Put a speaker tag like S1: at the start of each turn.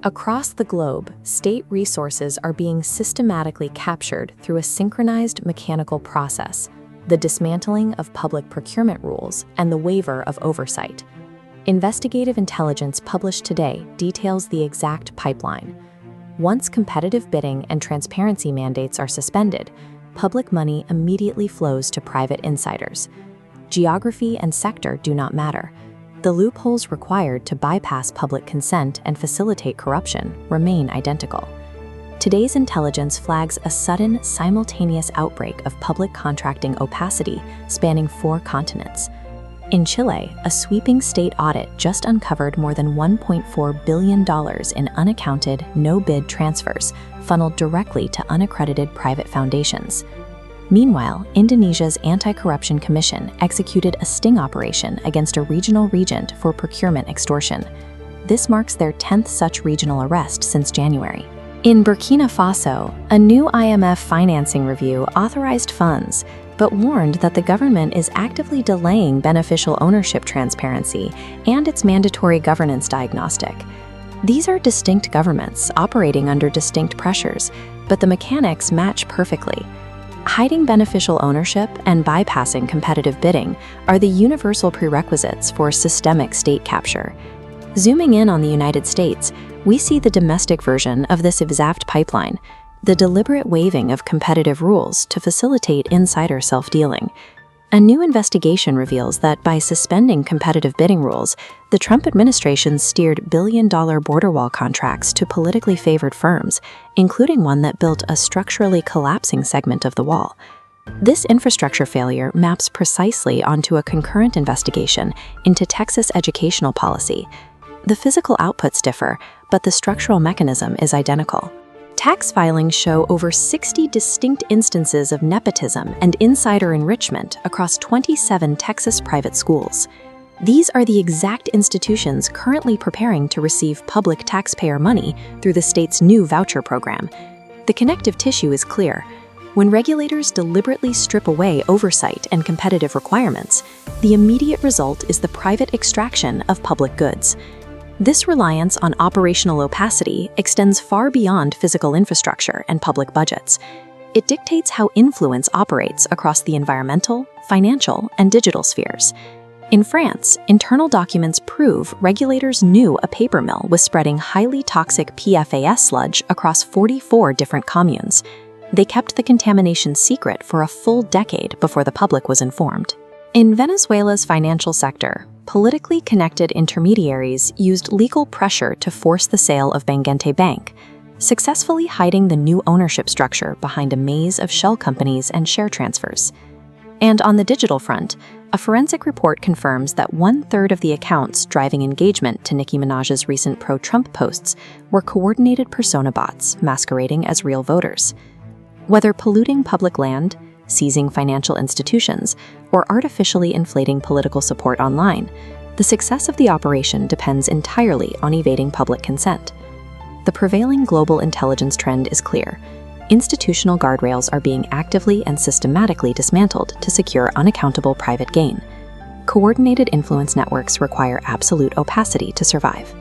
S1: Across the globe, state resources are being systematically captured through a synchronized mechanical process, the dismantling of public procurement rules and the waiver of oversight. Investigative intelligence published today details the exact pipeline. Once competitive bidding and transparency mandates are suspended, public money immediately flows to private insiders. Geography and sector do not matter. The loopholes required to bypass public consent and facilitate corruption remain identical. Today's intelligence flags a sudden, simultaneous outbreak of public contracting opacity spanning 4 continents. In Chile, a sweeping state audit just uncovered more than $1.4 billion in unaccounted, no-bid transfers funneled directly to unaccredited private foundations. Meanwhile, Indonesia's Anti-Corruption Commission executed a sting operation against a regional regent for procurement extortion. This marks their 10th such regional arrest since January. In Burkina Faso, a new IMF financing review authorized funds, but warned that the government is actively delaying beneficial ownership transparency and its mandatory governance diagnostic. These are distinct governments operating under distinct pressures, but the mechanics match perfectly. Hiding beneficial ownership and bypassing competitive bidding are the universal prerequisites for systemic state capture. Zooming in on the United States, we see the domestic version of this exact pipeline, the deliberate waiving of competitive rules to facilitate insider self-dealing. A new investigation reveals that by suspending competitive bidding rules, the Trump administration steered billion-dollar border wall contracts to politically favored firms, including one that built a structurally collapsing segment of the wall. This infrastructure failure maps precisely onto a concurrent investigation into Texas educational policy. The physical outputs differ, but the structural mechanism is identical. Tax filings show over 60 distinct instances of nepotism and insider enrichment across 27 Texas private schools. These are the exact institutions currently preparing to receive public taxpayer money through the state's new voucher program. The connective tissue is clear. When regulators deliberately strip away oversight and competitive requirements, the immediate result is the private extraction of public goods. This reliance on operational opacity extends far beyond physical infrastructure and public budgets. It dictates how influence operates across the environmental, financial, and digital spheres. In France, internal documents prove regulators knew a paper mill was spreading highly toxic PFAS sludge across 44 different communes. They kept the contamination secret for a full decade before the public was informed. In Venezuela's financial sector, politically connected intermediaries used legal pressure to force the sale of Bangenté Bank, successfully hiding the new ownership structure behind a maze of shell companies and share transfers. And on the digital front, a forensic report confirms that 1/3 of the accounts driving engagement to Nicki Minaj's recent pro-Trump posts were coordinated persona bots masquerading as real voters. Whether polluting public land, seizing financial institutions, or artificially inflating political support online, the success of the operation depends entirely on evading public consent. The prevailing global intelligence trend is clear. Institutional guardrails are being actively and systematically dismantled to secure unaccountable private gain. Coordinated influence networks require absolute opacity to survive.